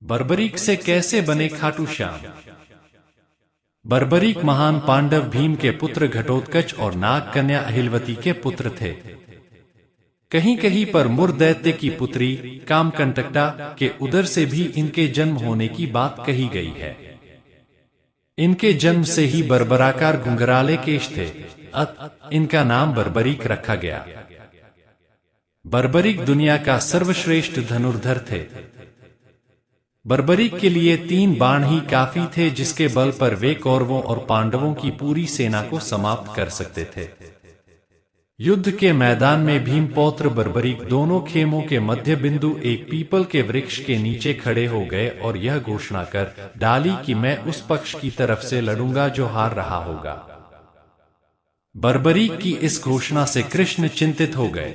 बर्बरीक से कैसे बने खाटू श्याम। बर्बरीक महान पांडव भीम के पुत्र घटोत्कच और नाग कन्या अहिलवती के पुत्र थे। कहीं कहीं पर मुर दैत्य की पुत्री कामकंटकटा के उदर से भी इनके जन्म होने की बात कही गई है। इनके जन्म से ही बर्बराकार घुंघराले केश थे, अत इनका नाम बर्बरीक रखा गया। बर्बरीक दुनिया का सर्वश्रेष्ठ धनुर्धर थे। बर्बरीक के लिए 3 बाण ही काफी थे, जिसके बल पर वे कौरवों और पांडवों की पूरी सेना को समाप्त कर सकते थे। युद्ध के मैदान में भीम पौत्र बर्बरीक दोनों खेमों के मध्य बिंदु एक पीपल के वृक्ष के नीचे खड़े हो गए और यह घोषणा कर डाली कि मैं उस पक्ष की तरफ से लड़ूंगा जो हार रहा होगा। बर्बरीक की इस घोषणा से कृष्ण चिंतित हो गए।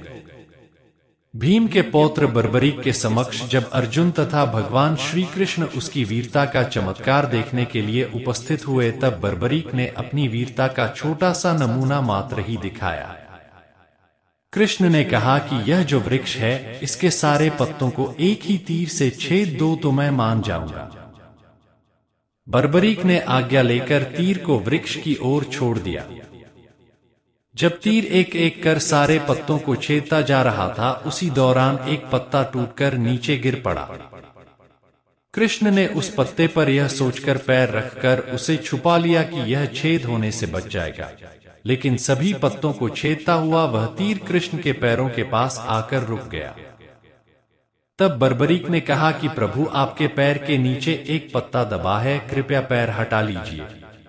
भीम के पौत्र बर्बरीक के समक्ष जब अर्जुन तथा भगवान श्री कृष्ण उसकी वीरता का चमत्कार देखने के लिए उपस्थित हुए, तब बर्बरीक ने अपनी वीरता का छोटा सा नमूना मात्र ही दिखाया। कृष्ण ने कहा कि यह जो वृक्ष है, इसके सारे पत्तों को एक ही तीर से छेद दो तो मैं मान जाऊंगा। बर्बरीक ने आज्ञा लेकर तीर को वृक्ष की ओर छोड़ दिया। जब तीर एक एक कर सारे पत्तों को छेदता जा रहा था, उसी दौरान एक पत्ता टूटकर नीचे गिर पड़ा। कृष्ण ने उस पत्ते पर यह सोचकर पैर रखकर उसे छुपा लिया कि यह छेद होने से बच जाएगा, लेकिन सभी पत्तों को छेदता हुआ वह तीर कृष्ण के पैरों के पास आकर रुक गया। तब बर्बरीक ने कहा कि प्रभु, आपके पैर के नीचे एक पत्ता दबा है, कृपया पैर हटा लीजिए,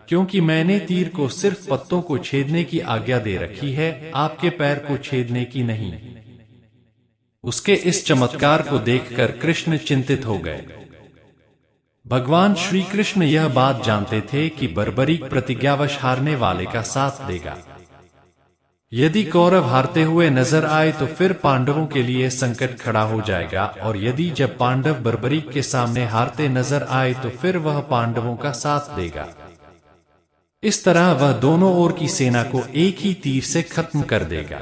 क्योंकि मैंने तीर को सिर्फ पत्तों को छेदने की आज्ञा दे रखी है, आपके पैर को छेदने की नहीं। उसके इस चमत्कार को देखकर कृष्ण चिंतित हो गए। भगवान श्री कृष्ण यह बात जानते थे कि बर्बरीक प्रतिज्ञावश हारने वाले का साथ देगा। यदि कौरव हारते हुए नजर आए तो फिर पांडवों के लिए संकट खड़ा हो जाएगा, और यदि जब पांडव बर्बरीक के सामने हारते नजर आए तो फिर वह पांडवों का साथ देगा। इस तरह वह दोनों ओर की सेना को एक ही तीर से खत्म कर देगा।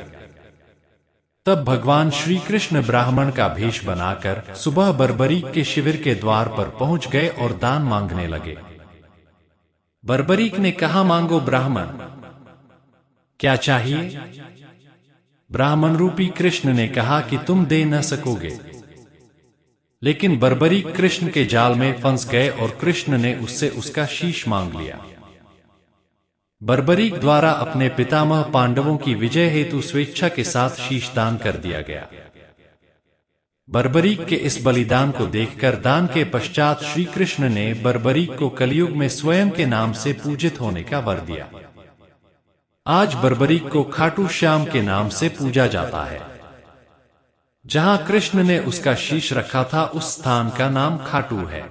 तब भगवान श्री कृष्ण ब्राह्मण का भेष बनाकर सुबह बर्बरीक के शिविर के द्वार पर पहुंच गए और दान मांगने लगे। बर्बरीक ने कहा, मांगो ब्राह्मण, क्या चाहिए? ब्राह्मण रूपी कृष्ण ने कहा कि तुम दे न सकोगे। लेकिन बर्बरीक कृष्ण के जाल में फंस गए और कृष्ण ने उससे उसका शीश मांग लिया। बर्बरीक द्वारा अपने पितामह पांडवों की विजय हेतु स्वेच्छा के साथ शीशदान कर दिया गया। बर्बरीक के इस बलिदान को देखकर दान के पश्चात श्री कृष्ण ने बर्बरीक को कलयुग में स्वयं के नाम से पूजित होने का वर दिया। आज बर्बरीक को खाटू श्याम के नाम से पूजा जाता है। जहां कृष्ण ने उसका शीश रखा था, उस स्थान का नाम खाटू है।